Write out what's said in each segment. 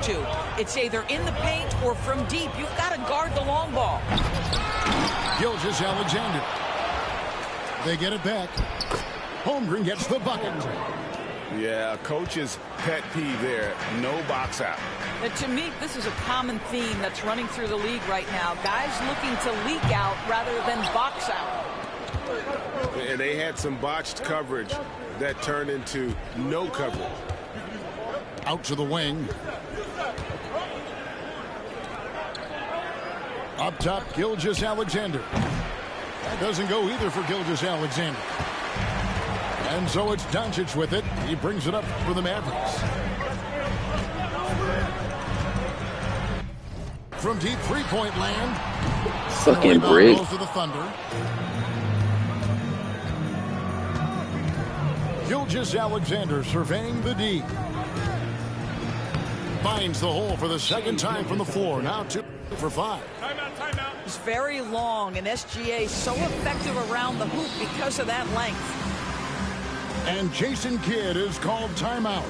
to. It's either in the paint or from deep. You've got to guard the long ball. Gilgeous-Alexander. They get it back. Holmgren gets the bucket. Yeah, coach's pet peeve there. No box out. And to me, this is a common theme that's running through the league right now. Guys looking to leak out rather than box out. And they had some botched coverage that turned into no coverage. Out to the wing. Up top, Gilgeous-Alexander. That doesn't go either for Gilgeous-Alexander. And so it's Doncic with it. He brings it up for the Mavericks. From deep three-point land. Fucking brick. Goes to the Thunder. Gilgeous-Alexander surveying the D. Finds the hole for the second time from the floor. Now 2 for 5. Timeout. It's very long, and SGA so effective around the hoop because of that length. And Jason Kidd is called timeout.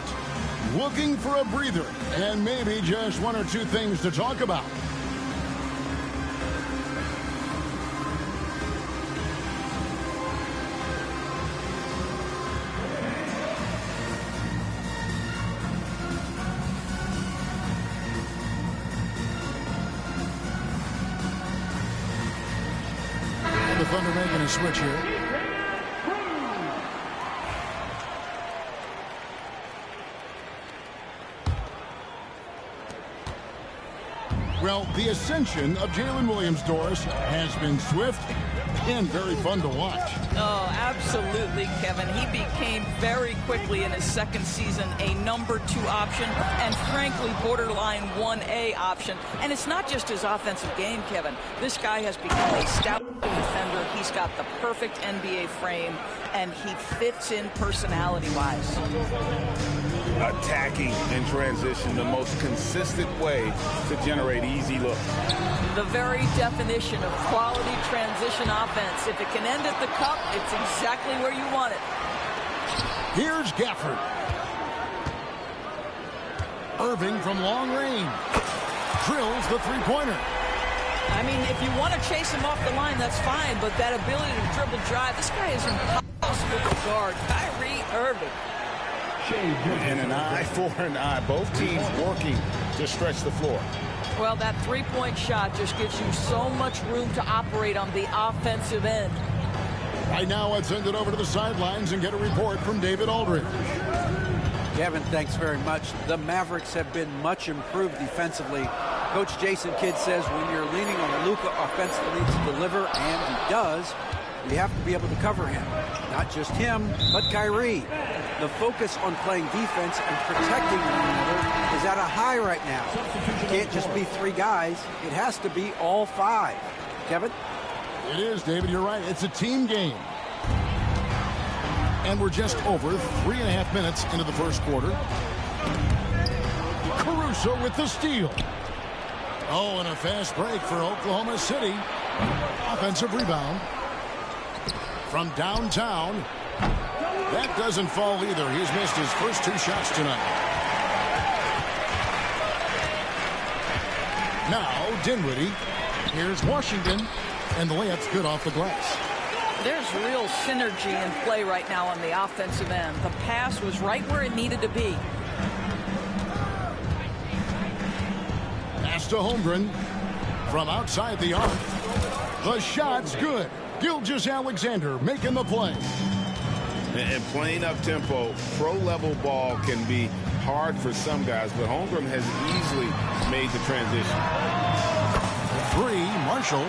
Looking for a breather and maybe just 1 or 2 things to talk about. The Thunder making a switch here. Well, the ascension of Jalen Williams-Doris has been swift and very fun to watch. Oh, absolutely, Kevin. He became very quickly in his second season a number 2 option and, frankly, borderline 1A option. And it's not just his offensive game, Kevin. This guy has become a stout defender. He's got the perfect NBA frame, and he fits in personality-wise. Attacking in transition, the most consistent way to generate easy looks. The very definition of quality transition offense. If it can end at the cup, it's exactly where you want it. Here's Gafford. Irving from long range. Drills the three-pointer. I mean, if you want to chase him off the line, that's fine, but that ability to dribble drive, this guy is impossible to guard. Kyrie Irving. And an eye for an eye. Both teams working to stretch the floor. Well, that three-point shot just gives you so much room to operate on the offensive end. Right now, let's send it over to the sidelines and get a report from David Aldridge. Kevin, thanks very much. The Mavericks have been much improved defensively. Coach Jason Kidd says when you're leaning on Luka offensively to deliver, and he does, you have to be able to cover him. Not just him, but Kyrie. The focus on playing defense and protecting one another is at a high right now. It can't just be 3 guys. It has to be all 5. Kevin? It is, David. You're right. It's a team game. And we're just over 3.5 minutes into the first quarter. Caruso with the steal. Oh, and a fast break for Oklahoma City. Offensive rebound. From downtown. That doesn't fall either. He's missed his first 2 shots tonight. Now, Dinwiddie. Here's Washington. And the layup's good off the glass. There's real synergy in play right now on the offensive end. The pass was right where it needed to be. Pass to Holmgren. From outside the arc. The shot's good. Gilgeous-Alexander making the play. And playing up-tempo, pro-level ball can be hard for some guys, but Holmgren has easily made the transition. 3, Marshall.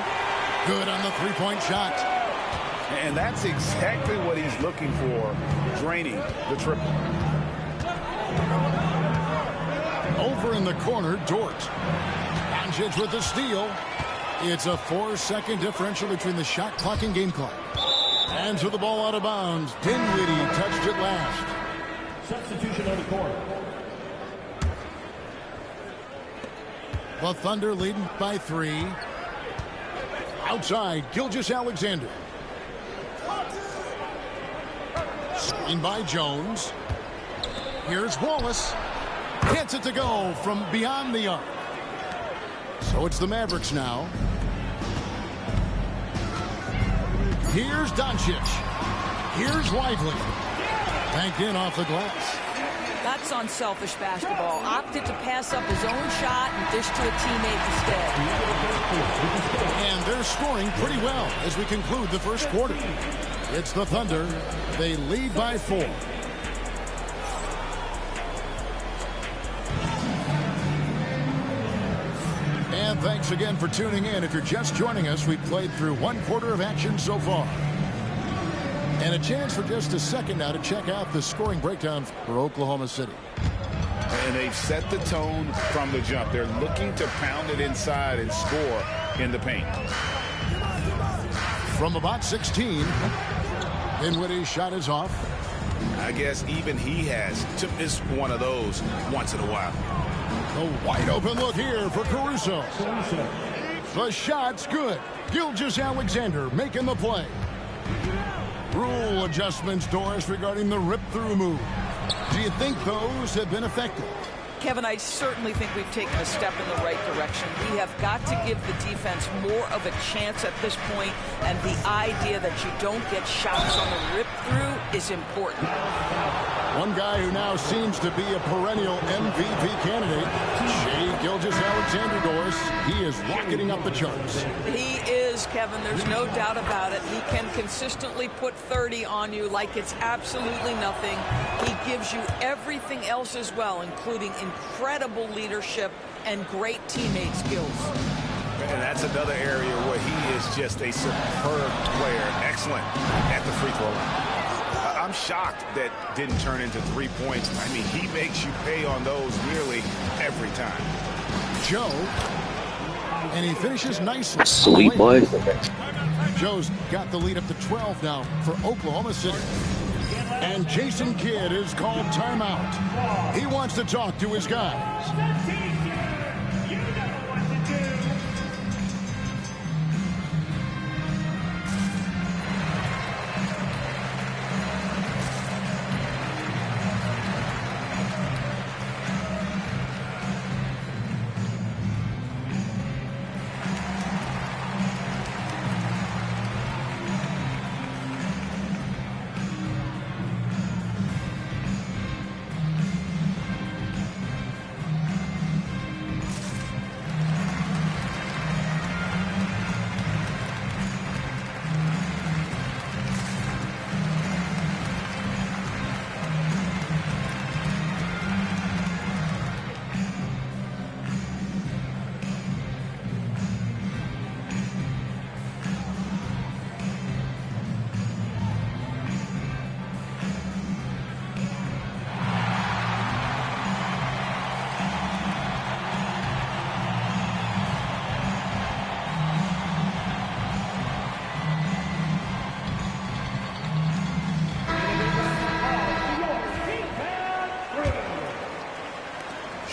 Good on the three-point shot. And that's exactly what he's looking for, draining the triple. Over in the corner, Dort. Doncic with the steal. It's a 4-second differential between the shot clock and game clock. And to the ball out of bounds. Dinwiddie touched it last. Substitution on the court. The Thunder leading by 3. Outside, Gilgeous-Alexander. Screen by Jones. Here's Wallace. Gets it to go from beyond the arc. So it's the Mavericks now. Here's Doncic. Here's Lively. Banked in off the glass. That's unselfish basketball. Opted to pass up his own shot and dish to a teammate instead. And they're scoring pretty well as we conclude the first quarter. It's the Thunder. They lead by 4. And thanks again for tuning in. If you're just joining us, we've played through 1 quarter of action so far. And a chance for just a second now to check out the scoring breakdown for Oklahoma City. And they've set the tone from the jump. They're looking to pound it inside and score in the paint. From about 16, Dinwiddie's shot is off. I guess even he has to miss one of those once in a while. A wide open look here for Caruso. The shot's good. Gilgeous-Alexander making the play. Rule adjustments, Doris, regarding the rip-through move. Do you think those have been effective? Kevin, I certainly think we've taken a step in the right direction. We have got to give the defense more of a chance at this point, and the idea that you don't get shots on the rip-through is important. One guy who now seems to be a perennial MVP candidate, Shai Gilgeous-Alexander, Doris. He is rocketing up the charts. He is, Kevin. There's no doubt about it. He can consistently put 30 on you like it's absolutely nothing. He gives you everything else as well, including incredible leadership and great teammate skills. And that's another area where he is just a superb player. Excellent at the free throw line. I'm shocked that didn't turn into 3 points. I mean, he makes you pay on those nearly every time. Joe, and he finishes nicely. Sweet boy. Joe's got the lead up to 12 now for Oklahoma City. And Jason Kidd is called timeout. He wants to talk to his guys.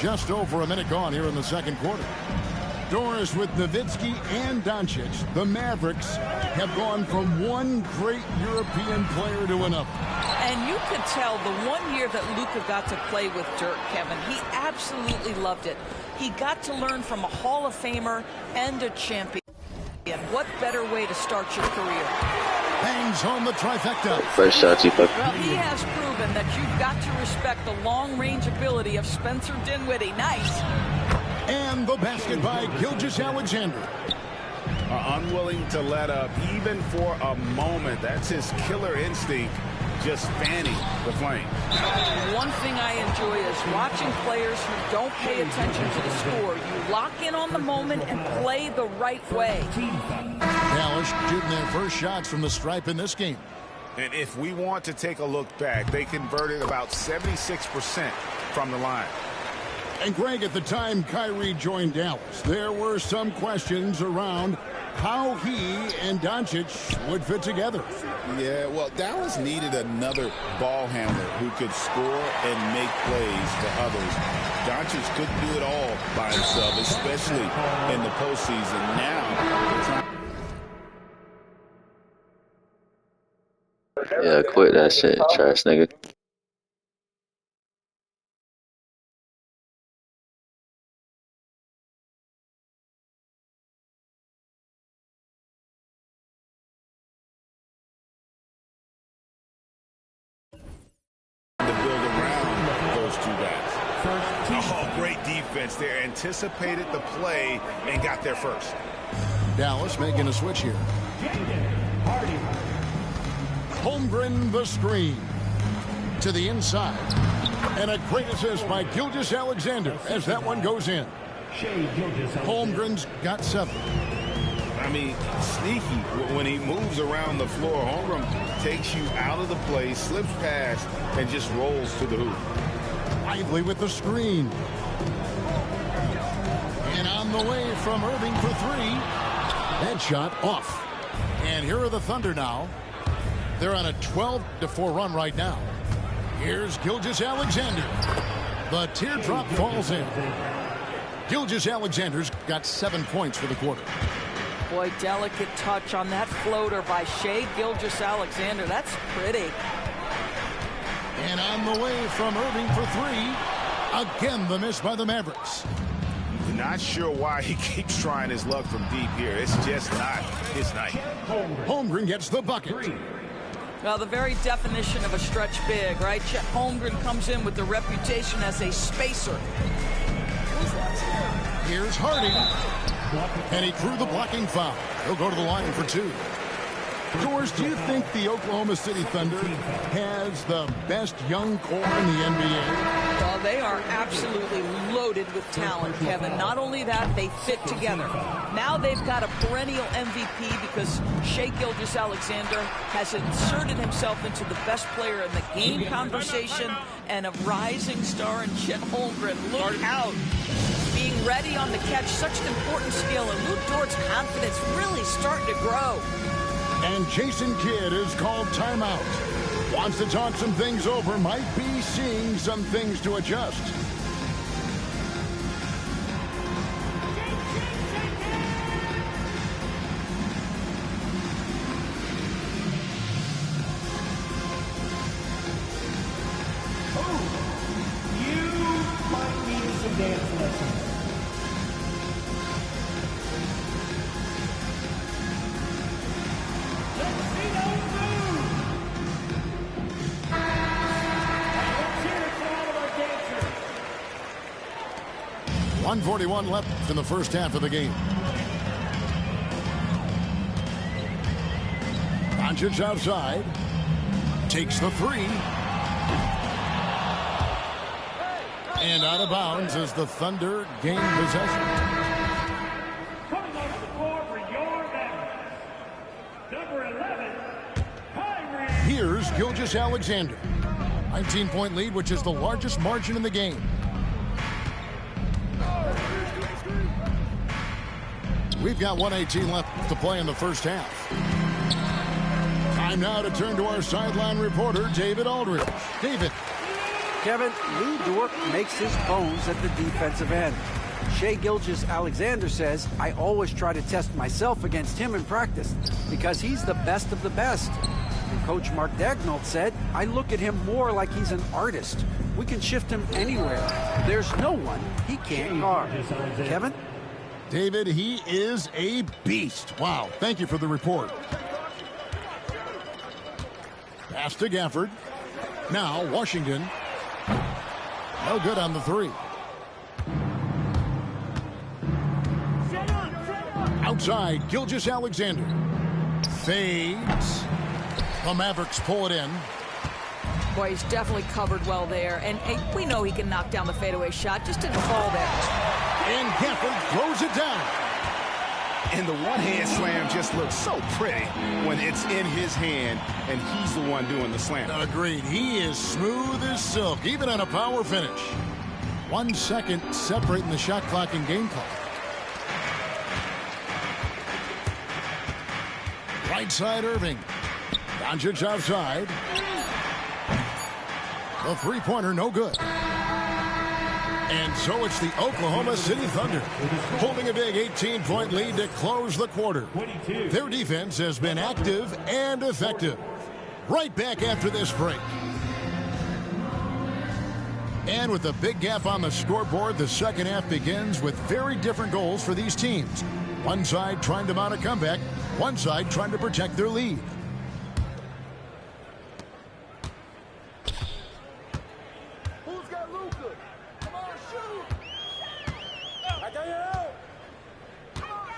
Just over a minute gone here in the second quarter. Doris, with Nowitzki and Doncic, the Mavericks have gone from one great European player to another. And you could tell the 1 year that Luka got to play with Dirk, Kevin, he absolutely loved it. He got to learn from a Hall of Famer and a champion. What better way to start your career? Bangs home the trifecta. First shot, Well, he has proven that you've got to respect the long-range ability of Spencer Dinwiddie. Nice. And the basket by Gilgeous-Alexander. Unwilling to let up even for a moment. That's his killer instinct, just fanning the flame. One thing I enjoy is watching players who don't pay attention to the score. You lock in on the moment and play the right way. Dallas shooting their first shots from the stripe in this game. And if we want to take a look back, they converted about 76% from the line. And Greg, at the time Kyrie joined Dallas, there were some questions around how he and Doncic would fit together. Yeah, well, Dallas needed another ball handler who could score and make plays for others. Doncic couldn't do it all by himself, especially in the postseason. Now, yeah, quit that shit, trash nigga. defense there, anticipated the play and got there first. Dallas making a switch here. Holmgren the screen to the inside. And a great assist by Gilgeous-Alexander as that one goes in. Holmgren's got 7. I mean, sneaky when he moves around the floor. Holmgren takes you out of the play, slips past, and just rolls to the hoop. Lively with the screen. And on the way from Irving for 3. That shot off. And here are the Thunder now. They're on a 12-4 run right now. Here's Gilgeous-Alexander. The teardrop falls in. Gilgeous-Alexander's got 7 points for the quarter. Boy, delicate touch on that floater by Shai Gilgeous-Alexander. That's pretty. And on the way from Irving for 3. Again, the miss by the Mavericks. Not sure why he keeps trying his luck from deep here. It's just not his night. Holmgren gets the bucket. Well, the very definition of a stretch big, right? Chet Holmgren comes in with the reputation as a spacer. Here's Hardy. And he drew the blocking foul. He'll go to the line for 2. George, do you think the Oklahoma City Thunder has the best young core in the NBA? Well, they are absolutely loaded with talent, Kevin. Not only that, they fit together. Now they've got a perennial MVP because Shai Gilgeous-Alexander has inserted himself into the best player in the game conversation, and a rising star in Chet Holmgren. Look out. Being ready on the catch, such an important skill, and Luke Dort's confidence really starting to grow. And Jason Kidd is called timeout. Wants to talk some things over, might be seeing some things to adjust. You might need some dance lessons. Let's see those moves. Let's hear it for all of our dancers. 1:41 left in the first half of the game. Doncic outside. Takes the 3. And out of bounds as the Thunder gain possession. Coming onto the floor for your Mavericks, number 11, Kyrie. Here's Gilgeous-Alexander. 19-point lead, which is the largest margin in the game. We've got 1:18 left to play in the first half. Time now to turn to our sideline reporter, David Aldridge. David. Kevin, Lou Dort makes his bones at the defensive end. Shai Gilgeous-Alexander says, I always try to test myself against him in practice because he's the best of the best. And Coach Mark Daigneault said, I look at him more like he's an artist. We can shift him anywhere. There's no one he can't guard. Kevin? David, he is a beast. Wow, thank you for the report. Pass to Gafford. Now, Washington. No good on the 3. Outside, Gilgeous-Alexander. Fades. The Mavericks pull it in. Boy, he's definitely covered well there. And we know he can knock down the fadeaway shot. Just didn't fall there. And Gafford throws it down. And the one-hand slam just looks so pretty when it's in his hand and he's the one doing the slam. Agreed. He is smooth as silk, even on a power finish. 1 second separating the shot clock and game clock. Right side, Irving. Doncic outside. The three-pointer, no good. And so it's the Oklahoma City Thunder holding a big 18-point lead to close the quarter. Their defense has been active and effective. Right back after this break. And with a big gap on the scoreboard, the second half begins with very different goals for these teams. One side trying to mount a comeback, one side trying to protect their lead.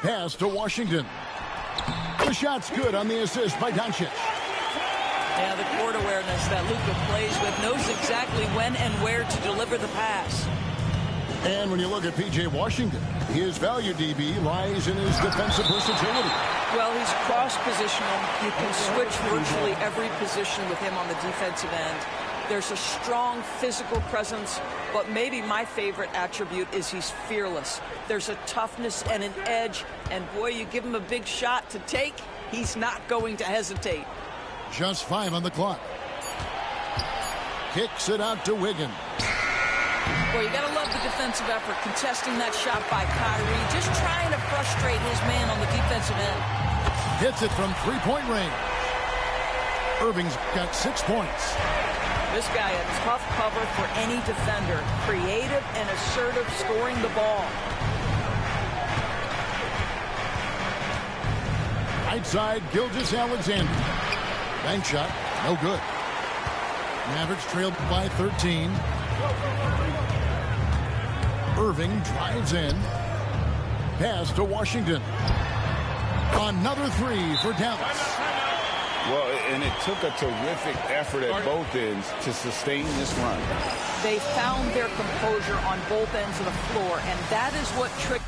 Pass to Washington. The shot's good on the assist by Doncic. Yeah, the court awareness that Luka plays with, knows exactly when and where to deliver the pass. And when you look at P.J. Washington, his value, DB, lies in his defensive versatility. Well, he's cross-positional. You can switch virtually every position with him on the defensive end. There's a strong physical presence, but maybe my favorite attribute is he's fearless. There's a toughness and an edge, and boy, you give him a big shot to take, he's not going to hesitate. Just 5 on the clock. Kicks it out to Wiggins. Well, you got to love the defensive effort, contesting that shot by Kyrie, just trying to frustrate his man on the defensive end. Hits it from three-point range. Irving's got 6 points. This guy, a tough cover for any defender. Creative and assertive scoring the ball. Right side, Gilgeous-Alexander. Bank shot, no good. Mavericks trailed by 13. Irving drives in. Pass to Washington. Another 3 for Dallas. Well, and it took a terrific effort at both ends to sustain this run. They found their composure on both ends of the floor, and that is what tricked.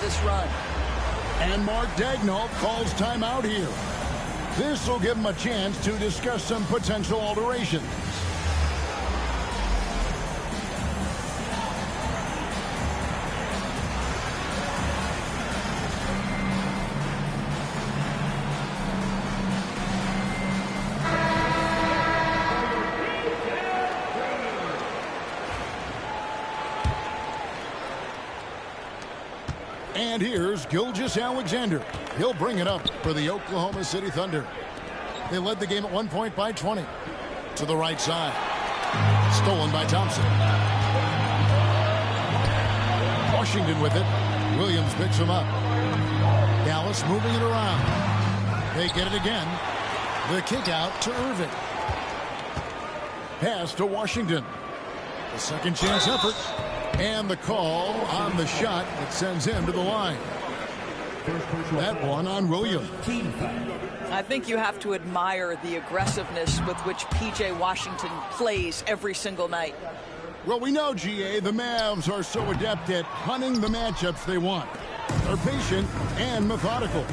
This run. And Mark Daigneault calls timeout here. This will give him a chance to discuss some potential alterations. And here's Gilgeous-Alexander. He'll bring it up for the Oklahoma City Thunder. They led the game at 1 point by 20. To the right side. Stolen by Thompson. Washington with it. Williams picks him up. Dallas moving it around. They get it again. The kick out to Irving. Pass to Washington. The second chance effort. And the call on the shot that sends him to the line. That one on Williams. I think you have to admire the aggressiveness with which P.J. Washington plays every single night. Well, we know, GA, the Mavs are so adept at hunting the matchups they want. They're patient and methodical.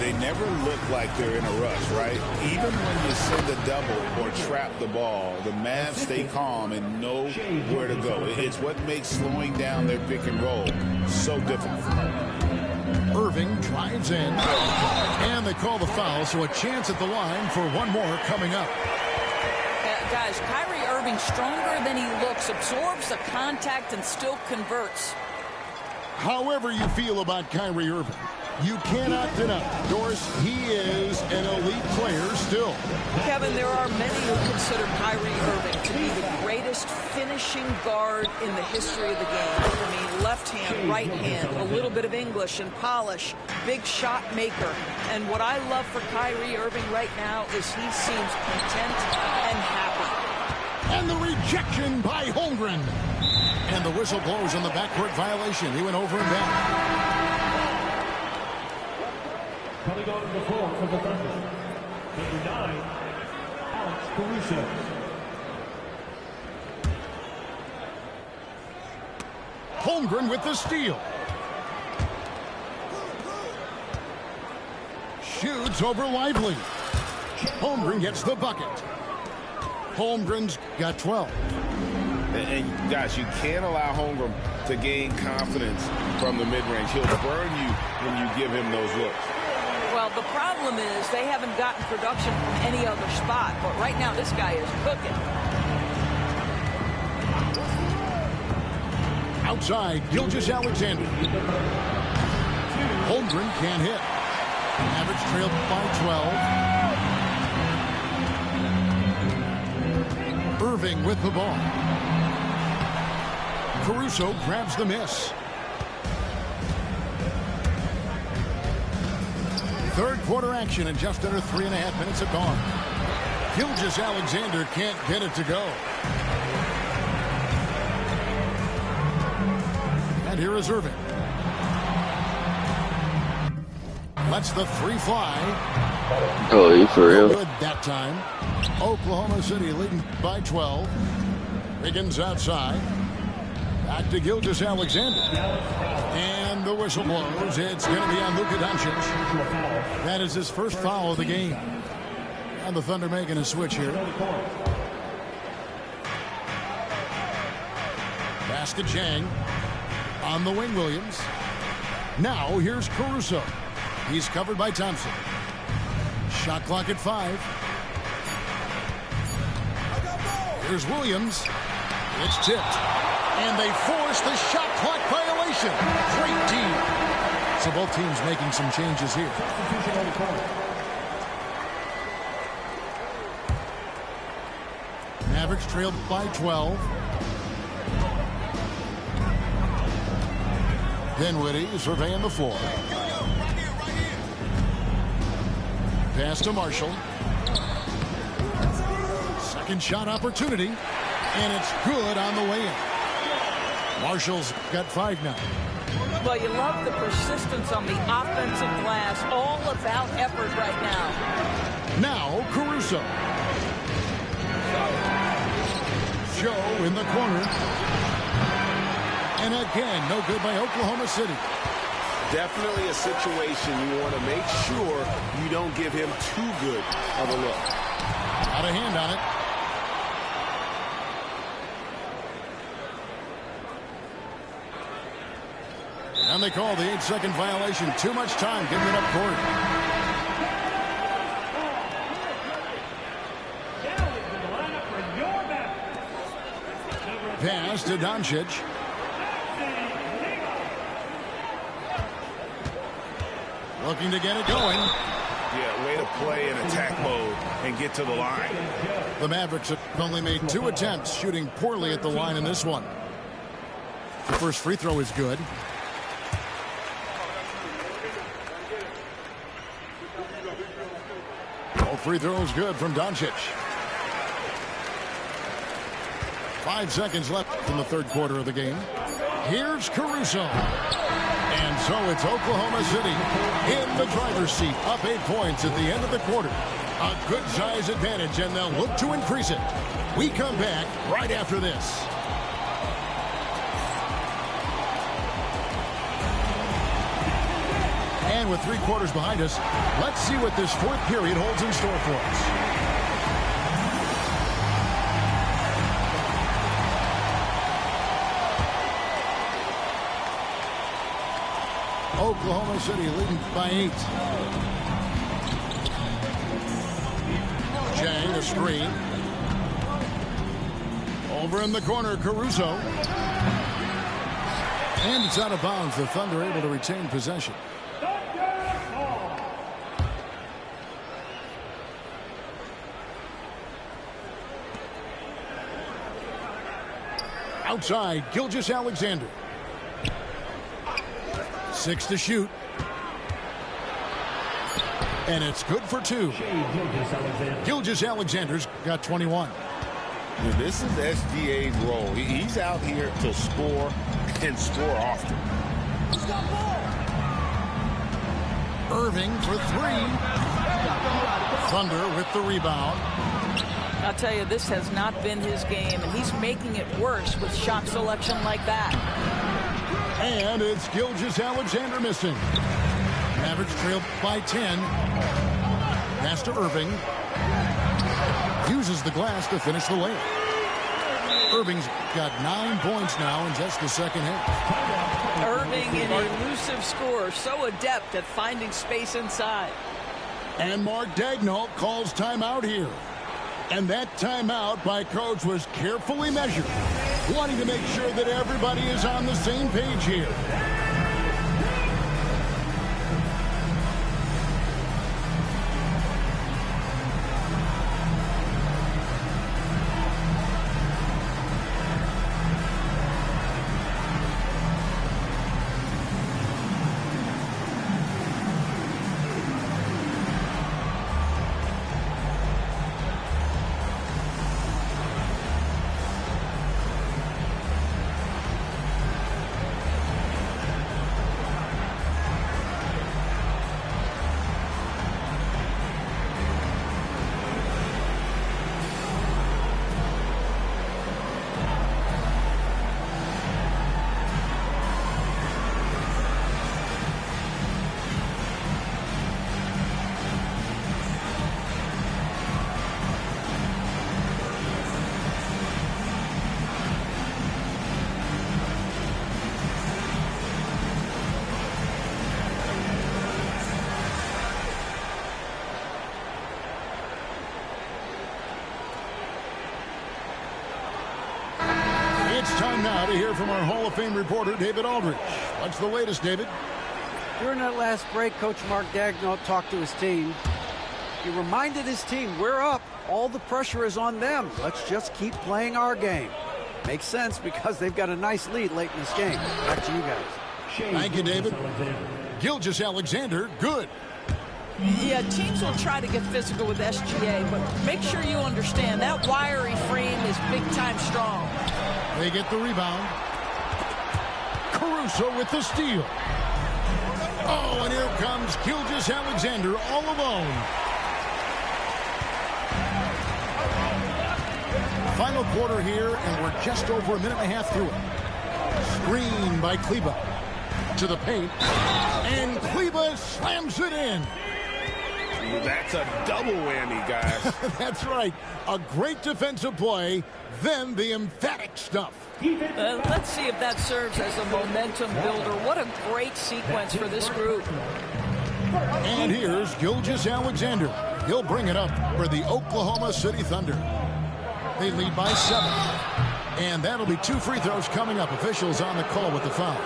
They never look like they're in a rush, right? Even when you send a double or trap the ball, the Mavs stay calm and know where to go. It's what makes slowing down their pick and roll so difficult. Irving drives in, and they call the foul, so a chance at the line for one more coming up. Guys, Kyrie Irving, stronger than he looks, absorbs the contact and still converts. However you feel about Kyrie Irving, you cannot deny, Doris, he is an elite player still. Kevin, there are many who consider Kyrie Irving to be the greatest finishing guard in the history of the game. I mean, left hand, right hand, a little bit of English and polish, big shot maker. And what I love for Kyrie Irving right now is he seems content and happy. And the rejection by Holmgren. And the whistle blows on the backcourt violation. He went over and back. Coming on the floor for the Thunder, number 9, Alex Caruso. Holmgren with the steal. Shoots over Lively. Holmgren gets the bucket. Holmgren's got 12. And guys, you can't allow Holmgren to gain confidence from the mid-range. He'll burn you when you give him those looks. Well, the problem is they haven't gotten production from any other spot. But right now, this guy is cooking. Outside, Gilgeous-Alexander. Holmgren can't hit. Mavericks trailed by 12. Irving with the ball. Caruso grabs the miss. Third quarter action and just under 3.5 minutes have gone. Gilgeous-Alexander can't get it to go. And here is Irving. Lets the three fly. Oh, you for real? Good that time. Oklahoma City leading by 12. Wiggins outside. Back to Gilgeous-Alexander. And the whistle blows. It's going to be on Luka Doncic. That is his first foul of the game. And the Thunder making a switch here. Basket Jang. On the wing, Williams. Now here's Caruso. He's covered by Thompson. Shot clock at 5. Here's Williams. It's tipped. And they force the shot clock violation. Great team. So both teams making some changes here. Mavericks trailed by 12. Dinwiddie surveying the floor. Pass to Marshall. Second shot opportunity. And it's good on the way in. Marshall's got 5 now. Well, you love the persistence on the offensive glass. All about effort right now. Now Caruso. Joe in the corner. And again, no good by Oklahoma City. Definitely a situation you want to make sure you don't give him too good of a look. Got a hand on it. And they call the 8-second violation. Too much time giving it up court. Pass to Doncic. Looking to get it going. Yeah, way to play in attack mode and get to the line. The Mavericks have only made 2 attempts, shooting poorly at the line in this one. The first free throw is good. All free throws good from Doncic. 5 seconds left in the third quarter of the game. Here's Caruso. And so it's Oklahoma City in the driver's seat, up 8 points at the end of the quarter. A good size advantage, and they'll look to increase it. We come back right after this. And with 3 quarters behind us, let's see what this fourth period holds in store for us. Oklahoma City leading by 8. Jang, a screen. Over in the corner, Caruso. And it's out of bounds. The Thunder able to retain possession. Outside, Gilgeous-Alexander. 6 to shoot. And it's good for 2. Gilgeous-Alexander's got 21. This is SGA's role. He's out here to score and score often. Irving for 3. Thunder with the rebound. I'll tell you, this has not been his game, and he's making it worse with shot selection like that. And it's Gilgeous-Alexander missing. Mavericks trail by 10. Pass to Irving. Uses the glass to finish the layup. Irving's got 9 points now in just the second half. Irving, an elusive scorer, so adept at finding space inside. And Mark Daigneault calls timeout here. And that timeout by coach was carefully measured, wanting to make sure that everybody is on the same page here. It's time now to hear from our Hall of Fame reporter, David Aldridge. What's the latest, David? During that last break, Coach Mark Daigneault talked to his team. He reminded his team, we're up. All the pressure is on them. Let's just keep playing our game. Makes sense because they've got a nice lead late in this game. Back to you guys. Thank you, David. Gilgeous-Alexander, good. Yeah, teams will try to get physical with SGA, but make sure you understand that wiry frame is big-time strong. They get the rebound. Caruso with the steal. Oh, and here comes Gilgeous-Alexander all alone. Final quarter here, and we're just over a minute and a half through it. Screen by Kleber to the paint, and Kleber slams it in. That's a double whammy, guys. That's right. A great defensive play, then the emphatic stuff. Let's see if that serves as a momentum builder. What a great sequence for this group. And here's Gilgeous-Alexander. He'll bring it up for the Oklahoma City Thunder. They lead by 7. And that'll be 2 free throws coming up. Officials on the call with the foul.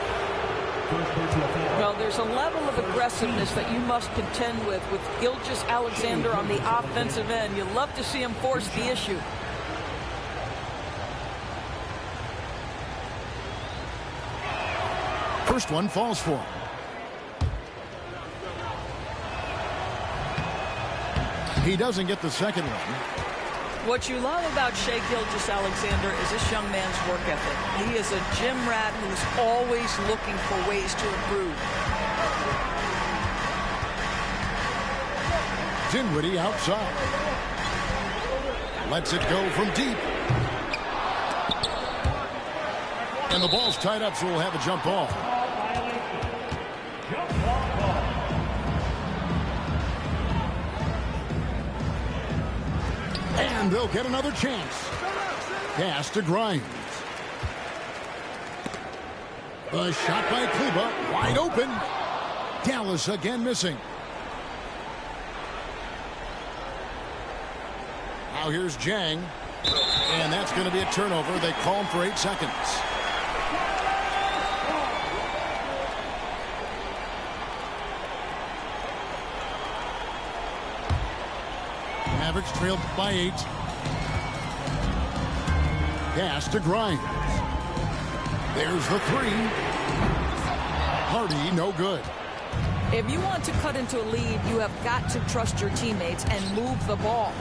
Well, there's a level of aggressiveness that you must contend with Gilgeous-Alexander on the offensive end. You love to see him force the issue. First one falls for him. He doesn't get the second one. What you love about Shai Gilgeous-Alexander is this young man's work ethic. He is a gym rat who's always looking for ways to improve. Dinwiddie outside. Lets it go from deep. And the ball's tied up, so we'll have a jump ball. And they'll get another chance. Pass to Grimes. The shot by Kleber, wide open. Dallas again missing. Now here's Jang. And that's going to be a turnover. They call him for 8 seconds. Mavericks trailed by 8. Pass to Grimes. There's the 3. Hardy, no good. If you want to cut into a lead, you have got to trust your teammates and move the ball.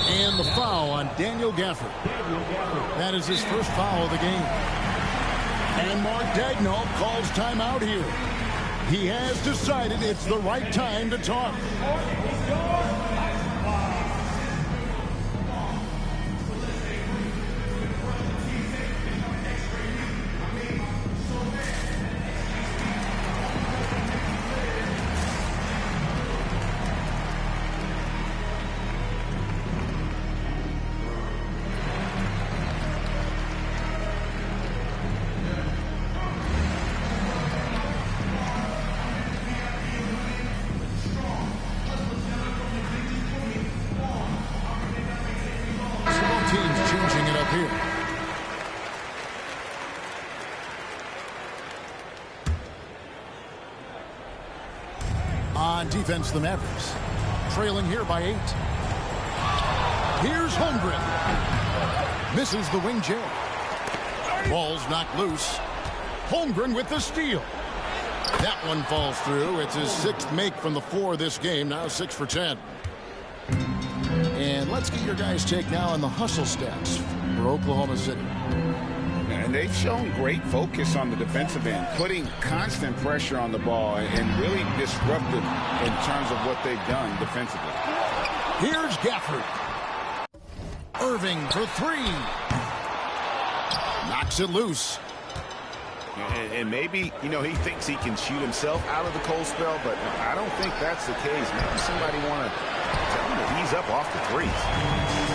And the foul on Daniel Gafford. That is his first foul of the game. And Mark Daigneault calls timeout here. He has decided it's the right time to talk. here. On defense, the Mavericks trailing here by 8. Here's Holmgren. Misses the wing jab. Ball's knocked loose. Holmgren with the steal. That one falls through. It's his 6th make from the floor this game. Now 6 for 10. And let's get your guys' take now on the hustle stats for Oklahoma City. And they've shown great focus on the defensive end, putting constant pressure on the ball and really disruptive in terms of what they've done defensively. Here's Gafford. Irving for 3. Knocks it loose. And maybe, he thinks he can shoot himself out of the cold spell, but I don't think that's the case. Maybe somebody want to tell him to ease up off the threes.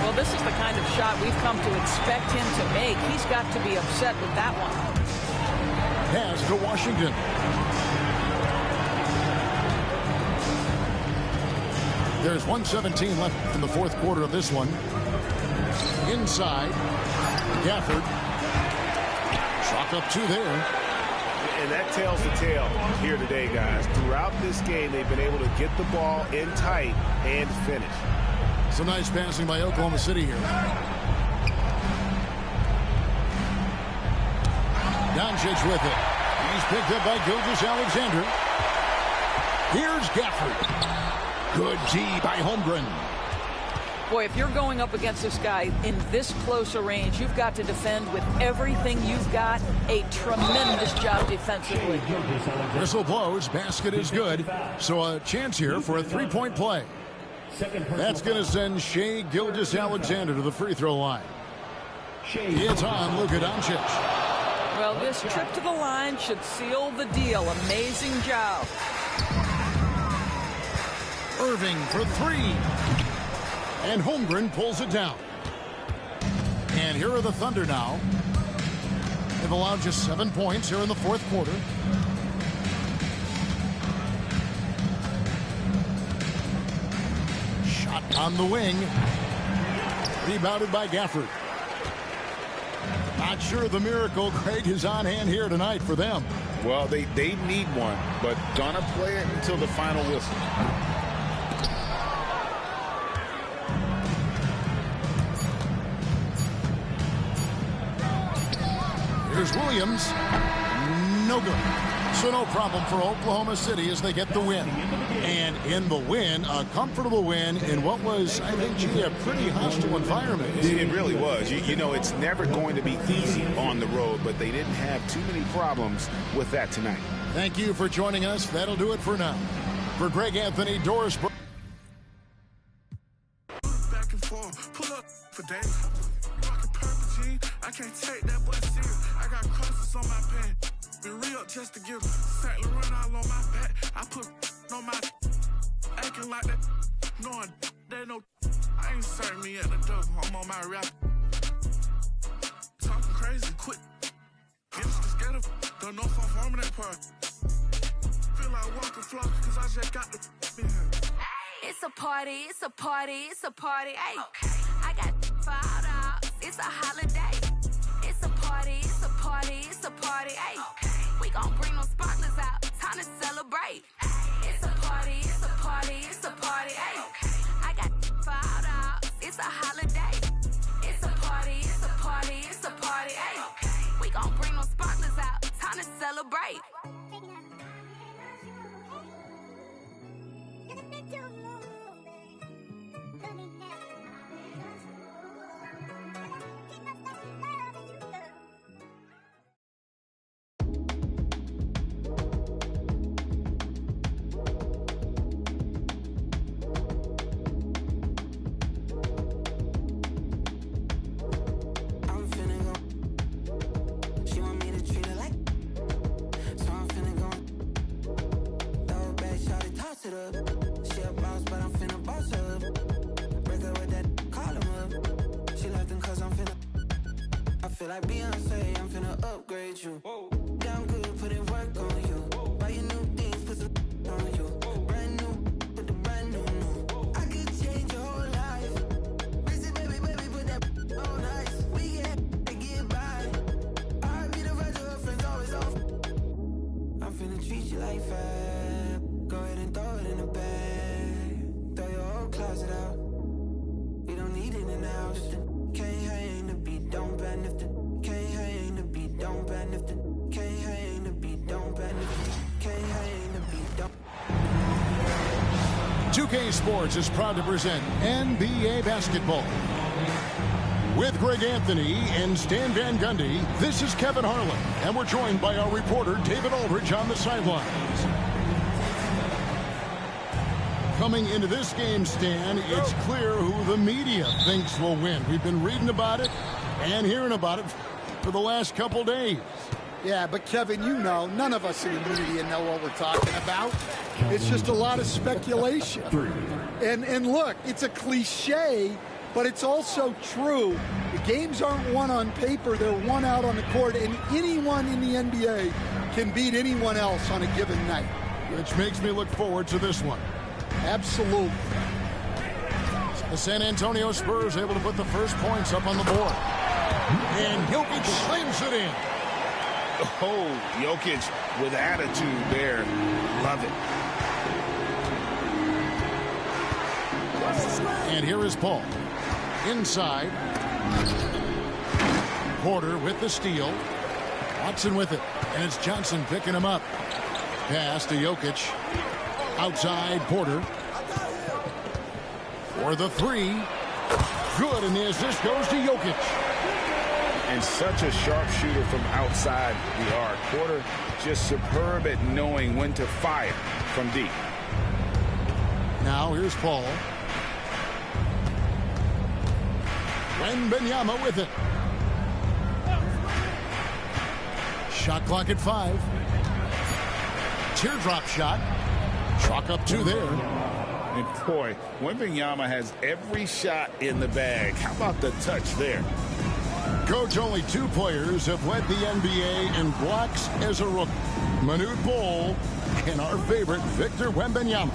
Well, this is the kind of shot we've come to expect him to make. He's got to be upset with that one. Pass to Washington. There's 1:17 left in the 4th quarter of this one. Inside, Gafford. Chalk up 2 there. And that tells the tale here today, guys. Throughout this game, they've been able to get the ball in tight and finish. Some nice passing by Oklahoma City here. Doncic with it. He's picked up by Gilgeous-Alexander. Here's Gafford. Good D by Holmgren. Boy, if you're going up against this guy in this close a range, you've got to defend with everything you've got. A tremendous job defensively. Whistle blows. Basket is good. So a chance here for a 3-point play. That's going to send Shai Gilgeous-Alexander to the free throw line. It's on Luka Doncic. Well, this trip to the line should seal the deal. Amazing job. Irving for 3. And Holmgren pulls it down. And here are the Thunder now. They've allowed just 7 points here in the 4th quarter. Shot on the wing. Rebounded by Gafford. Not sure the miracle Craig is on hand here tonight for them. Well, they need one, but gonna play it until the final whistle. Here's Williams. No good. So no problem for Oklahoma City as they get the win. And in the win, a comfortable win in what was, I think, a pretty hostile environment. It really was. You know, it's never going to be easy on the road, but they didn't have too many problems with that tonight. Thank you for joining us. That'll do it for now. For Greg Anthony, Doris. Back and forth, pull up for days. Rockin' purple jeans, I can't take that boy serious. I got crosses on my pants. Been real just to give St. Laurent all on my back. I put on my acting like that, knowing they know I ain't serving me at the door. I'm on my rap. Talking crazy, quit. Gangsta scared of, don't know if I'm forming that part. Feel like walking flock, cause I just got the in here. It's a party, it's a party, it's a party, ayy. I got $5, it's a holiday. It's a party, it's a party, it's a party, ayy. We gon' bring those sparklers out, time to celebrate. It's a party, it's a party, it's a party, ayy. I got $5, it's a holiday. It's a party, it's a party, it's a party, ayy. We gon' bring those sparklers out, time to celebrate. She a boss, but I'm finna boss up. Break up with that, call him up. She left him cause I'm finna. I feel like Beyonce, I'm finna upgrade you. Damn good, put in work on you. Buy you new things, put some on you. Brand new, put the brand new. I could change your whole life. Visit baby, put that on ice. We get 2K Sports is proud to present NBA basketball. With Greg Anthony and Stan Van Gundy, this is Kevin Harlan, and we're joined by our reporter David Aldridge on the sidelines. Coming into this game, Stan, it's clear who the media thinks will win. We've been reading about it and hearing about it for the last couple days. Yeah, but Kevin, you know, none of us in the media know what we're talking about. It's just a lot of speculation. And look, it's a cliche, but it's also true. The games aren't won on paper, they're won out on the court, and anyone in the NBA can beat anyone else on a given night. Which makes me look forward to this one. Absolutely. The San Antonio Spurs able to put the first points up on the board. And Jokic slams it in. Oh, Jokic with attitude there. Love it. And here is Paul. Inside. Porter with the steal. Watson with it. And it's Johnson picking him up. Pass to Jokic. Outside Porter. For the three. Good, and the assist goes to Jokic. And such a sharp shooter from outside the arc. Porter just superb at knowing when to fire from deep. Now here's Paul. Wembanyama with it. Shot clock at 5. Teardrop shot. Chalk up 2 there. And boy, Wembanyama has every shot in the bag. How about the touch there? Coach, only 2 players have led the NBA in blocks as a rookie. Manute Bol and our favorite, Victor Wembanyama.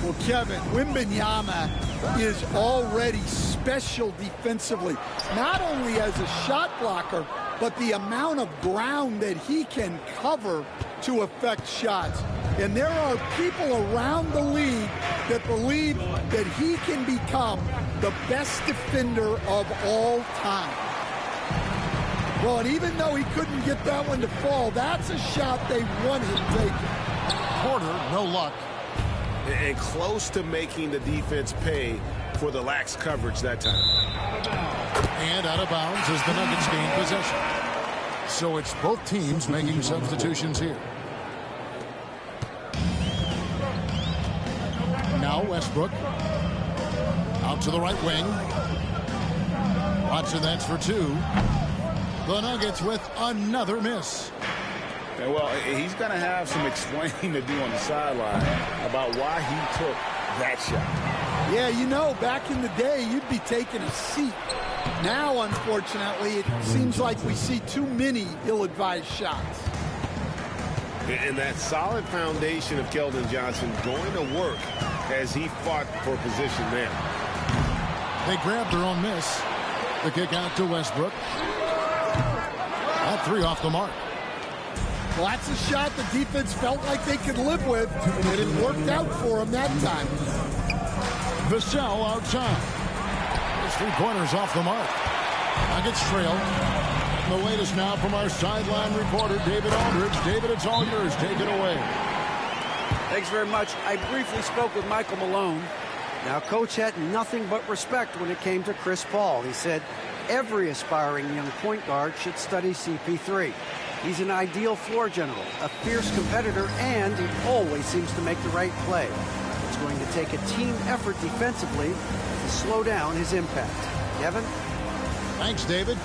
Well, Kevin, Wembanyama is already special defensively, not only as a shot blocker, but the amount of ground that he can cover to affect shots. And there are people around the league that believe that he can become the best defender of all time. Well, and even though he couldn't get that one to fall, that's a shot they want him taking. Porter, no luck. And close to making the defense pay for the lax coverage that time. And out of bounds as the Nuggets gain possession. So it's both teams making substitutions here. Now Westbrook. Out to the right wing. Watson, that's for 2. The Nuggets with another miss. And well, he's going to have some explaining to do on the sideline about why he took that shot. Yeah, you know, back in the day, you'd be taking a seat. Now, unfortunately, it seems like we see too many ill-advised shots. And that solid foundation of Keldon Johnson going to work as he fought for position there. They grabbed their own miss. The kick out to Westbrook. That 3 off the mark. Well, that's a shot the defense felt like they could live with, and it worked out for them that time. Vassell outside. His 3-pointers off the mark. Nuggets trail. The latest now from our sideline reporter, David Aldridge. David, it's all yours. Take it away. Thanks very much. I briefly spoke with Michael Malone. Now, Coach had nothing but respect when it came to Chris Paul. He said every aspiring young point guard should study CP3. He's an ideal floor general, a fierce competitor, and he always seems to make the right play. It's going to take a team effort defensively to slow down his impact. Kevin? Thanks, David.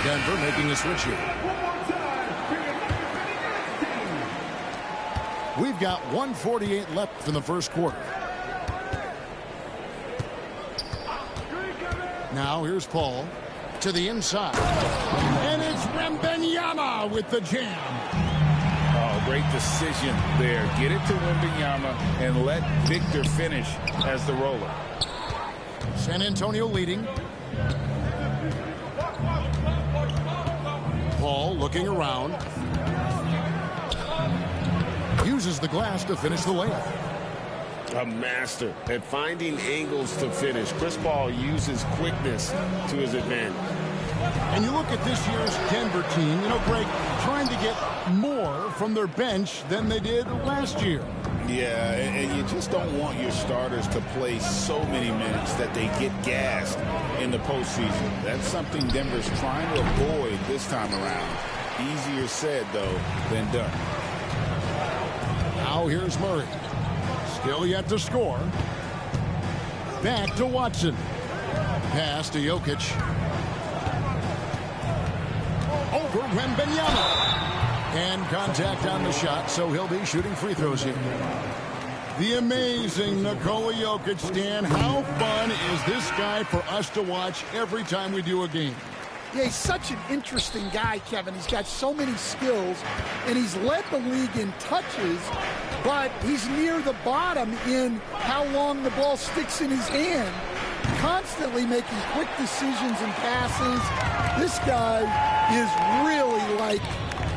Denver making a switch here. We've got 1:48 left in the first quarter. Now here's Paul to the inside. And it's Wembanyama with the jam. Oh, great decision there. Get it to Wembanyama and let Victor finish as the roller. San Antonio leading. Paul looking around. Uses the glass to finish the layup. A master at finding angles to finish. Chris Paul uses quickness to his advantage. And you look at this year's Denver team, you know, Greg, trying to get more from their bench than they did last year. Yeah, and you just don't want your starters to play so many minutes that they get gassed in the postseason. That's something Denver's trying to avoid this time around. Easier said, though, than done. Now here's Murray. Still yet to score. Back to Watson. Pass to Jokic. Over Wembanyama. And contact on the shot, so he'll be shooting free throws here. The amazing Nikola Jokic, Stan. How fun is this guy for us to watch every time we do a game? Yeah, he's such an interesting guy, Kevin. He's got so many skills, and he's led the league in touches, but he's near the bottom in how long the ball sticks in his hand. Constantly making quick decisions and passes. This guy is really like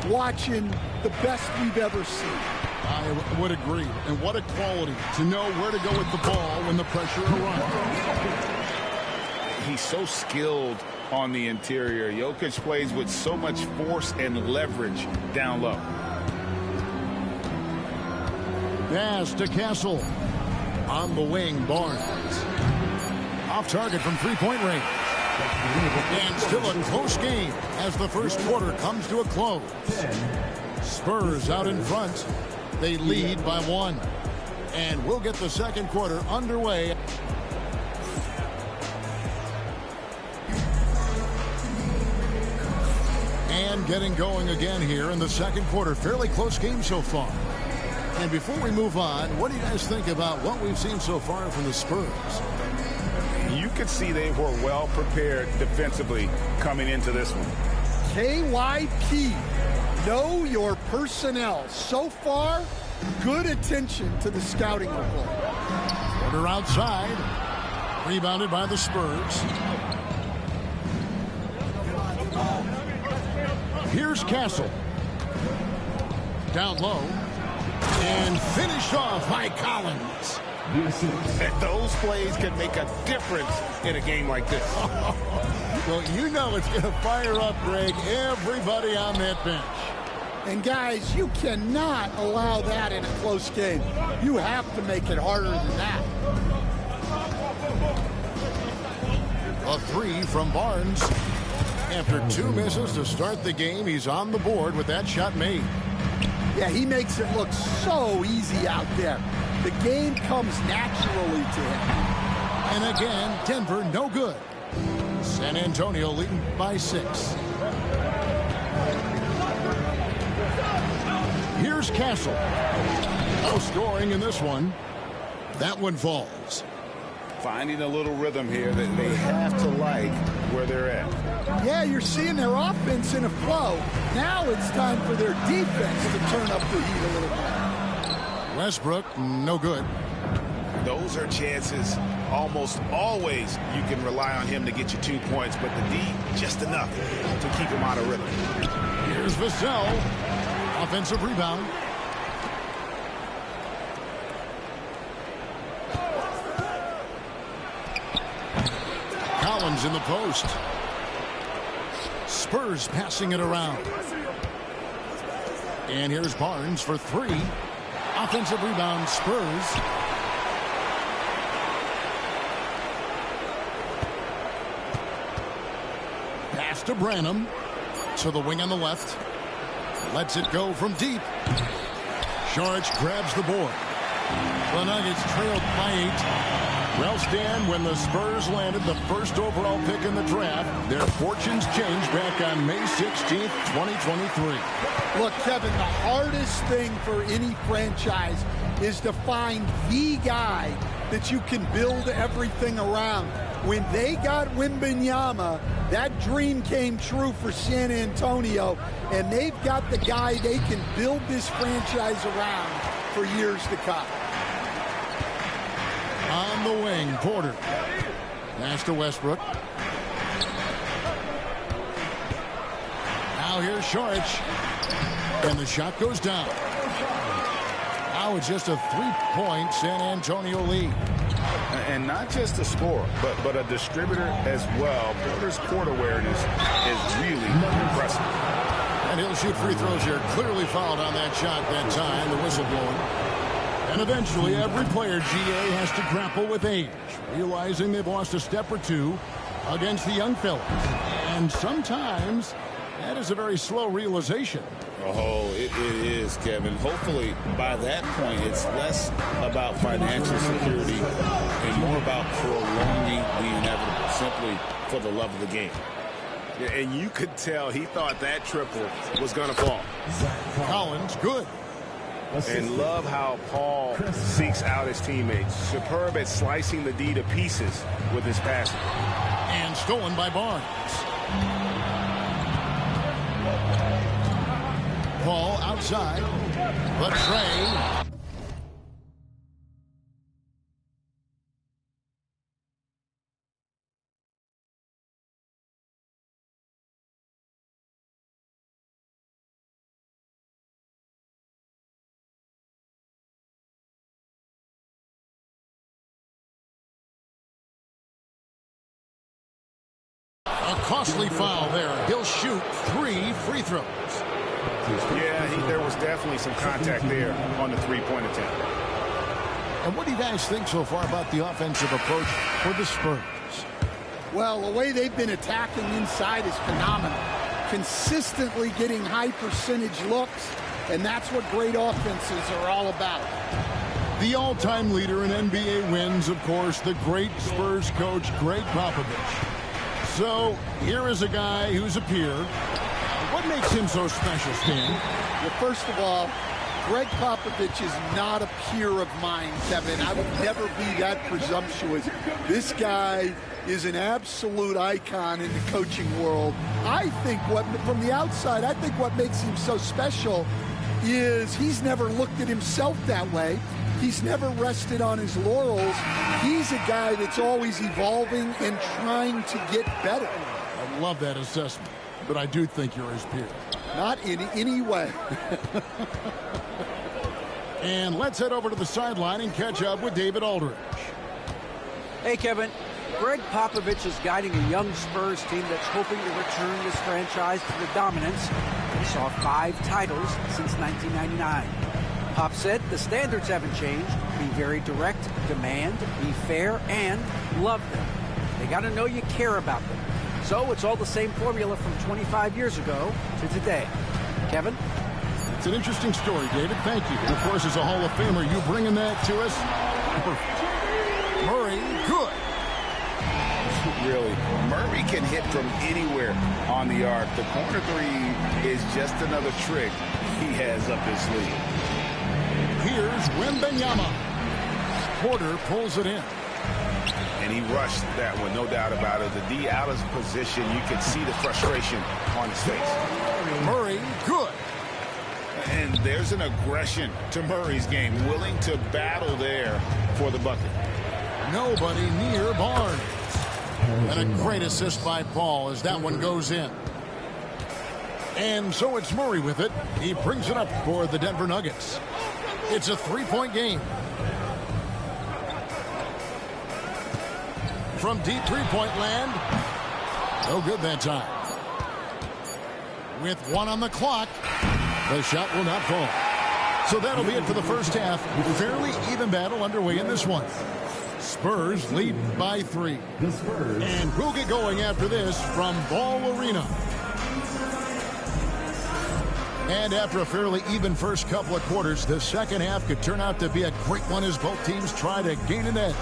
watching the best we've ever seen. I would agree. And what a quality to know where to go with the ball when the pressure arrives. He's so skilled on the interior. Jokic plays with so much force and leverage down low. Pass to Castle. On the wing, Barnes. Off target from three-point range. And still a close game as the first quarter comes to a close. Spurs out in front. They lead by 1. And we'll get the second quarter underway. And getting going again here in the second quarter. Fairly close game so far. And before we move on, what do you guys think about what we've seen so far from the Spurs? You could see they were well prepared defensively coming into this one. KYP, know your personnel. So far, good attention to the scouting report. Porter outside. Rebounded by the Spurs. Here's Castle. Down low. And finished off by Collins. Those plays can make a difference in a game like this. Well, you know it's going to fire up, Greg, everybody on that bench. And guys, you cannot allow that in a close game. You have to make it harder than that. A three from Barnes. After 2 misses to start the game, he's on the board with that shot made. Yeah, he makes it look so easy out there. The game comes naturally to him. And again, Denver no good. San Antonio leading by 6. Here's Castle. No scoring in this one. That one falls. Finding a little rhythm here that they have to like where they're at. Yeah, you're seeing their offense in a flow. Now it's time for their defense to turn up the heat a little bit. Westbrook, no good. Those are chances almost always you can rely on him to get you 2 points, but the D, just enough to keep him out of rhythm. Here's Vassell. Offensive rebound. Collins in the post. Spurs passing it around. And here's Barnes for 3. Offensive rebound, Spurs. Pass to Branham. To the wing on the left. Lets it go from deep. Saric grabs the board. The Nuggets trailed by 8. Well, Stan, when the Spurs landed the first overall pick in the draft, their fortunes changed back on May 16th, 2023. Look, Kevin, the hardest thing for any franchise is to find the guy that you can build everything around. When they got Wembanyama, that dream came true for San Antonio, and they've got the guy they can build this franchise around for years to come. On the wing, Porter. Pass to Westbrook. Now here's Saric. And the shot goes down. Now it's just a 3-point San Antonio lead. And not just a scorer, but a distributor as well. Porter's court awareness is really impressive. And he'll shoot free throws here. Clearly fouled on that shot that time, the whistle blowing. And eventually, every player, GA, has to grapple with age, realizing they've lost a step or two against the young fellas. And sometimes that is a very slow realization. Oh, it is, Kevin. Hopefully, by that point, it's less about financial security and more about prolonging the inevitable, simply for the love of the game. Yeah, and you could tell he thought that triple was going to fall. Collins, good. And love how Paul seeks out his teammates. Superb at slicing the D to pieces with his passing. And stolen by Barnes. Paul outside, but Trey. A costly foul there. He'll shoot 3 free throws. Yeah, there was definitely some contact there on the three-point attempt. And what do you guys think so far about the offensive approach for the Spurs? Well, the way they've been attacking inside is phenomenal. Consistently getting high percentage looks, and that's what great offenses are all about. The all-time leader in NBA wins, of course, the great Spurs coach, Greg Popovich. So here is a guy who's a peer. What makes him so special, Stan? Well, first of all, Greg Popovich is not a peer of mine, Kevin. I would never be that presumptuous. This guy is an absolute icon in the coaching world. I think from the outside, I think what makes him so special is he's never looked at himself that way. He's never rested on his laurels. He's a guy that's always evolving and trying to get better. I love that assessment, but I do think you're his peer. Not in any way. And let's head over to the sideline and catch up with David Aldridge. Hey, Kevin. Greg Popovich is guiding a young Spurs team that's hoping to return this franchise to the dominance. He saw 5 titles since 1999. Pop said the standards haven't changed. Be very direct, demand, be fair, and love them. They got to know you care about them. So it's all the same formula from 25 years ago to today. Kevin? It's an interesting story, David. Thank you. And of course, as a Hall of Famer, you bringing that to us. Perfect. Murray, good. Really, Murray can hit from anywhere on the arc. The corner three is just another trick he has up his sleeve. Here's Wembanyama. Porter pulls it in. And he rushed that one, no doubt about it. The D out of position, you could see the frustration on his face. Murray, good. And there's an aggression to Murray's game, willing to battle there for the bucket. Nobody near Barnes. And a great assist by Paul as that one goes in. And so it's Murray with it. He brings it up for the Denver Nuggets. It's a 3-point game. From deep three-point land. No good that time. With 1 on the clock, the shot will not fall. So that'll be it for the first half. Fairly even battle underway in this one. Spurs lead by 3. And we'll get going after this from Ball Arena. And after a fairly even first couple of quarters, the second half could turn out to be a great one as both teams try to gain an edge.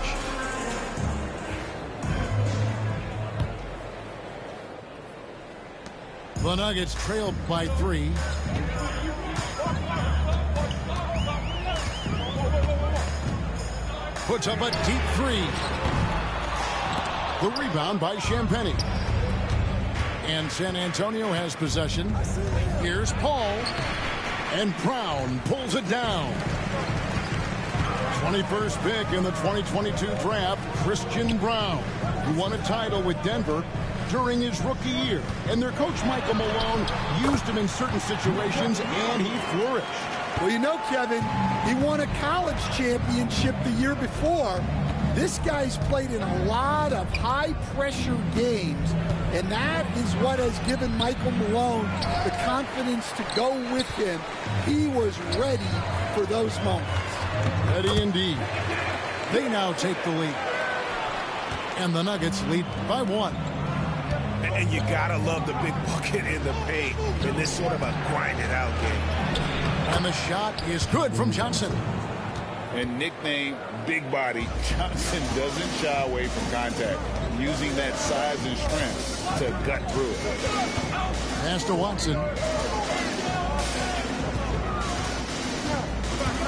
The Nuggets trailed by 3. Puts up a deep 3. The rebound by Champagnie. And San Antonio has possession. Here's Paul. And Brown pulls it down. 21st pick in the 2022 draft, Christian Brown, who won a title with Denver during his rookie year. And their coach, Michael Malone, used him in certain situations, and he flourished. Well, you know, Kevin, he won a college championship the year before, This guy's played in a lot of high-pressure games, and that is what has given Michael Malone the confidence to go with him. He was ready for those moments. Ready indeed. They now take the lead. And the Nuggets lead by 1. And you gotta love the big bucket in the paint in this sort of a grinded-out game. And the shot is good from Johnson. And nicknamed Big Body, Johnson doesn't shy away from contact, using that size and strength to gut through it. Pass to Watson.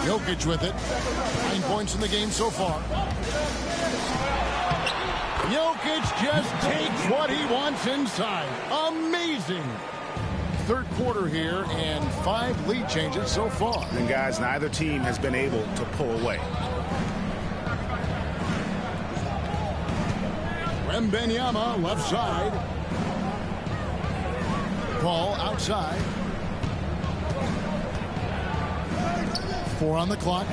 Jokic with it. 9 points in the game so far. Jokic just takes what he wants inside. Amazing. Third quarter here and 5 lead changes so far. And guys, neither team has been able to pull away. Wembanyama left side. Ball outside. 4 on the clock.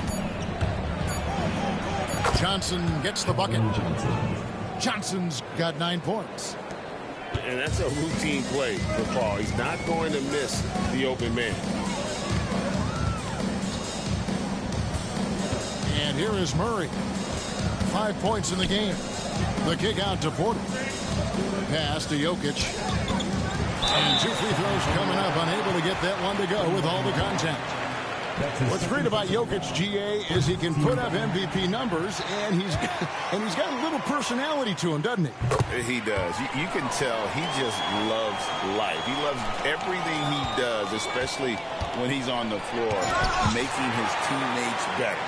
Johnson gets the bucket. Johnson's got 9 points. And that's a routine play for Paul. He's not going to miss the open man. And here is Murray. 5 points in the game. The kick out to Porter. Pass to Jokic. And 2 free throws coming up. Unable to get that one to go with all the contact. What's great about Jokic, GA, is he can put up MVP numbers, and he's got a little personality to him, doesn't he? He does. You can tell he just loves life. He loves everything he does, especially when he's on the floor, making his teammates better.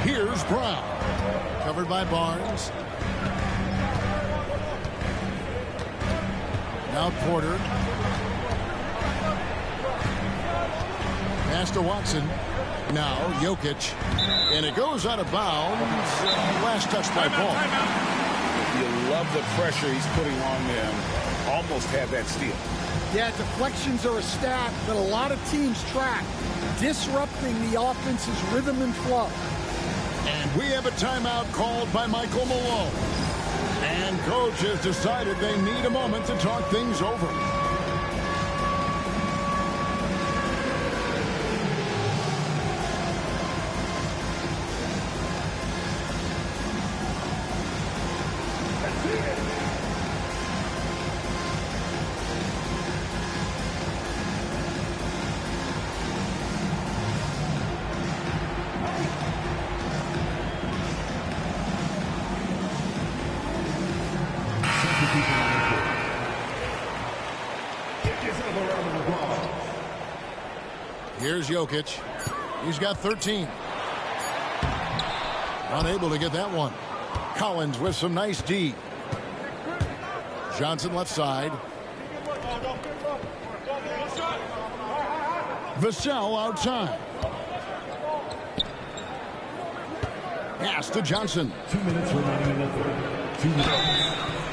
Here's Brown. Covered by Barnes. Now Porter. Pass to Watson. Now Jokic. And it goes out of bounds. Last touch by Paul. You love the pressure he's putting on them. Almost had that steal. Yeah, deflections are a stat that a lot of teams track. Disrupting the offense's rhythm and flow. And we have a timeout called by Michael Malone. And coach has decided they need a moment to talk things over. Here's Jokic. He's got 13. Unable to get that one. Collins with some nice D. Johnson left side. Vassell outside. Pass to Johnson. 2 minutes remaining in the third. 2 minutes.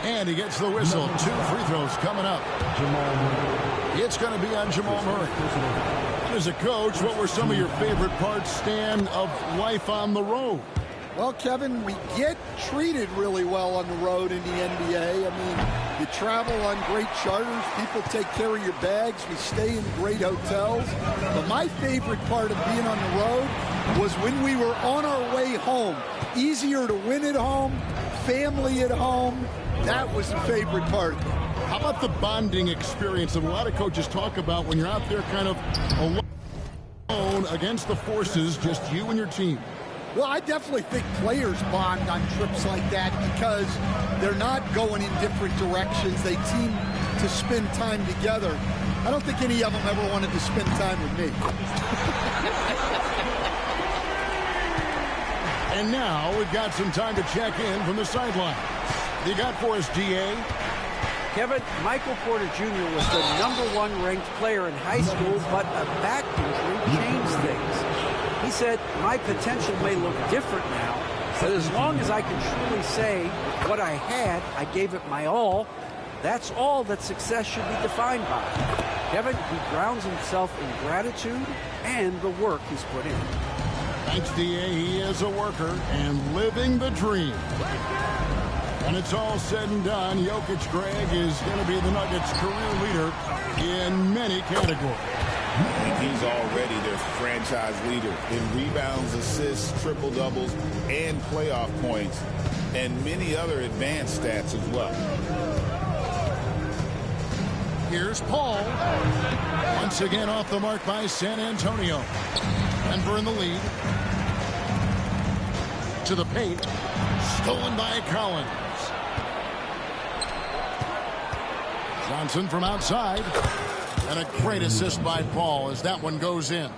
And he gets the whistle. 2 free throws coming up. Jamal Murray. It's going to be on Jamal Murray. As a coach, what were some of your favorite parts, Stan, of life on the road? Well, Kevin, we get treated really well on the road in the NBA. I mean, you travel on great charters. People take care of your bags. We stay in great hotels. But my favorite part of being on the road was when we were on our way home. Easier to win at home, family at home. That was the favorite part. How about the bonding experience that a lot of coaches talk about when you're out there kind of alone against the forces, just you and your team? Well, I definitely think players bond on trips like that because they're not going in different directions. They team to spend time together. I don't think any of them ever wanted to spend time with me. And now we've got some time to check in from the sideline. You got for us, DA? Kevin, Michael Porter Jr. was the #1 ranked player in high school, but a back injury changed things. He said, my potential may look different now, but as long as I can truly say what I had, I gave it my all. That's all that success should be defined by. Kevin, he grounds himself in gratitude and the work he's put in. Thanks, D.A. He is a worker and living the dream. When it's all said and done, Jokic, Greg, is going to be the Nuggets' career leader in many categories. He's already their franchise leader in rebounds, assists, triple-doubles, and playoff points, and many other advanced stats as well. Here's Paul. Once again off the mark by San Antonio. Denver in the lead. To the paint. Stolen by Collins. Johnson from outside. And a great assist by Paul as that one goes in.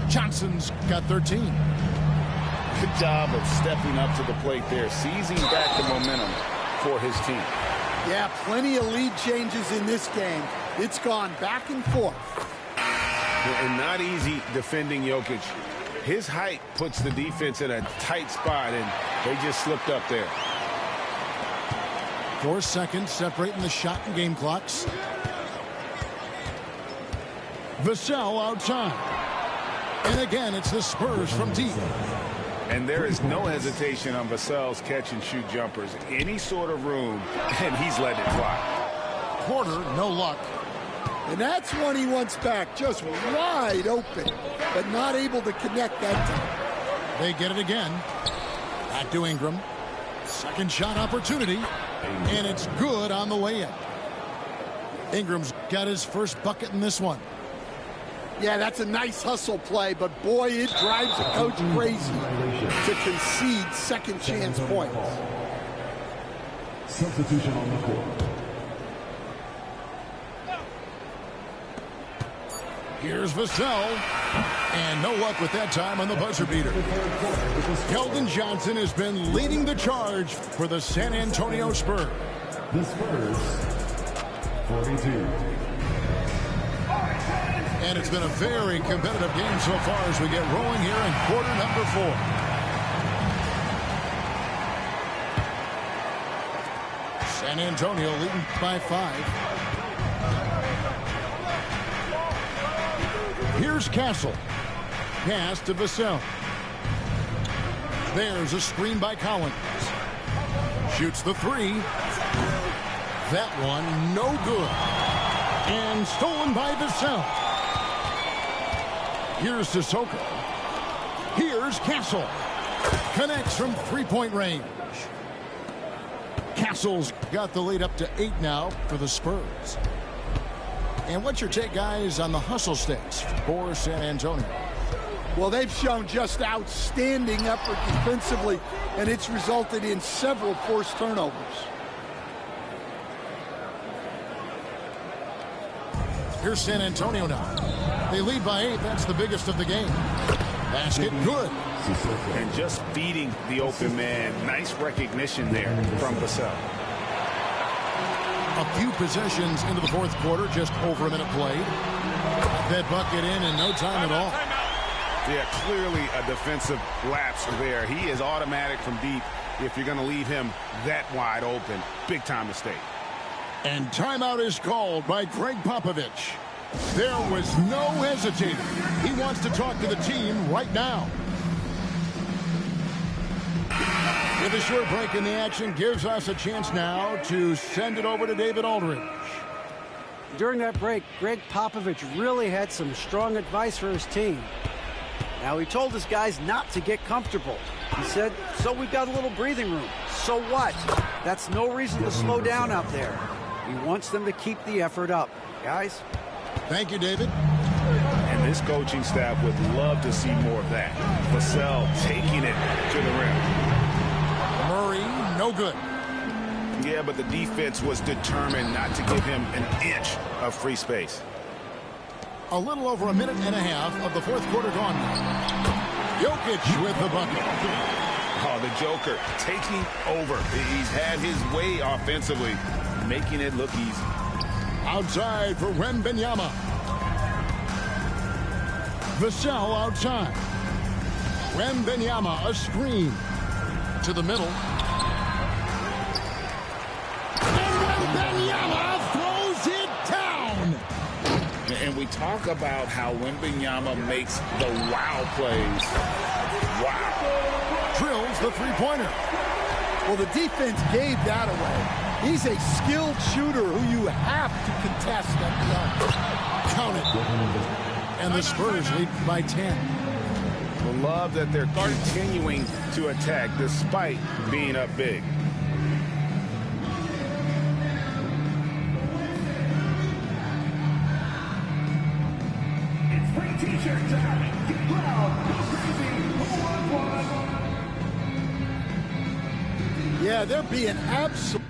Johnson's got 13. Good job of stepping up to the plate there, seizing back the momentum for his team. Yeah, plenty of lead changes in this game. It's gone back and forth. And not easy defending Jokic. His height puts the defense in a tight spot, and they just slipped up there. 4 seconds separating the shot and game clocks. Vassell outside. And again, it's the Spurs from deep. And there is no hesitation on Vassell's catch-and-shoot jumpers. Any sort of room, and he's letting it fly. Porter, no luck. And that's one he wants back, just wide open, but not able to connect that time. They get it again. Back to Ingram. Second shot opportunity, and it's good on the way in. Ingram's got his first bucket in this one. Yeah, that's a nice hustle play, but boy, it drives the coach crazy to concede second chance points. Substitution on the court. Here's Vassell, and no luck with that time on the buzzer beater. Keldon Johnson has been leading the charge for the San Antonio Spurs. The Spurs, 42. And it's been a very competitive game so far as we get rolling here in quarter number 4. San Antonio leading by 5. Here's Castle. Pass to Vassell. There's a screen by Collins. Shoots the 3. That one no good. And stolen by Vassell. Here's Sissoko. Here's Castle. Connects from three-point range. Castle's got the lead up to 8 now for the Spurs. And what's your take, guys, on the hustle sticks for San Antonio? Well, they've shown just outstanding effort defensively, and it's resulted in several forced turnovers. Here's San Antonio now. They lead by 8. That's the biggest of the game. Basket good. And just feeding the open man. Nice recognition there from Vassell. A few possessions into the fourth quarter, just over a minute played. That bucket in no time at all. Yeah, clearly a defensive lapse there. He is automatic from deep if you're going to leave him that wide open. Big time mistake. And timeout is called by Greg Popovich. There was no hesitating. He wants to talk to the team right now. With a short break in the action, gives us a chance now to send it over to David Aldridge. During that break, Greg Popovich really had some strong advice for his team. Now, he told his guys not to get comfortable. He said, so we've got a little breathing room. So what? That's no reason to slow down out there. He wants them to keep the effort up. Guys? Thank you, David. And this coaching staff would love to see more of that. Vassell taking it to the rim. Murray, no good. Yeah, but the defense was determined not to give him an inch of free space. A little over a minute and a half of the fourth quarter gone. Jokic with the bucket. Oh, the Joker taking over. He's had his way offensively, making it look easy. Outside for Wembanyama. Vassell outside. Wembanyama, a screen. To the middle. And Wembanyama throws it down. And we talk about how Wembanyama makes the wow plays. Wow. Drills the three-pointer. Well, the defense gave that away. He's a skilled shooter who you have to contest that. Count it. And the Spurs lead by 10. Love that they're continuing to attack despite being up big. It's free t-shirt time. Get loud, go crazy. Who wants one? Yeah, they're being absolute.